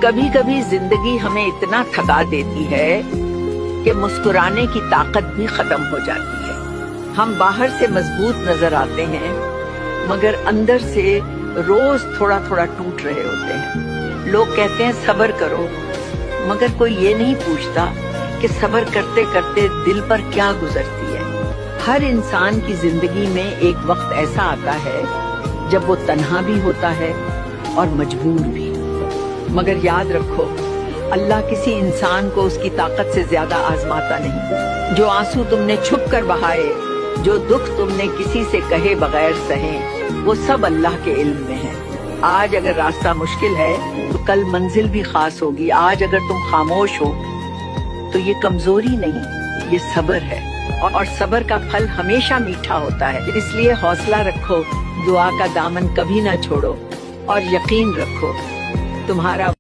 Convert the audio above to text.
कभी कभी जिंदगी हमें इतना थका देती है कि मुस्कुराने की ताकत भी खत्म हो जाती है। हम बाहर से मजबूत नजर आते हैं मगर अंदर से रोज थोड़ा थोड़ा टूट रहे होते हैं। लोग कहते हैं सब्र करो, मगर कोई ये नहीं पूछता कि सब्र करते करते दिल पर क्या गुजरती है। हर इंसान की जिंदगी में एक वक्त ऐसा आता है जब वो तन्हा भी होता है और मजबूर भी। मगर याद रखो, अल्लाह किसी इंसान को उसकी ताकत से ज्यादा आजमाता नहीं। जो आंसू तुमने छुप कर बहाए, जो दुख तुमने किसी से कहे बगैर सहे, वो सब अल्लाह के इल्म में है। आज अगर रास्ता मुश्किल है तो कल मंजिल भी खास होगी। आज अगर तुम खामोश हो तो ये कमजोरी नहीं, ये सब्र है। और सब्र का फल हमेशा मीठा होता है। इसलिए हौसला रखो, दुआ का दामन कभी ना छोड़ो और यकीन रखो तुम्हारा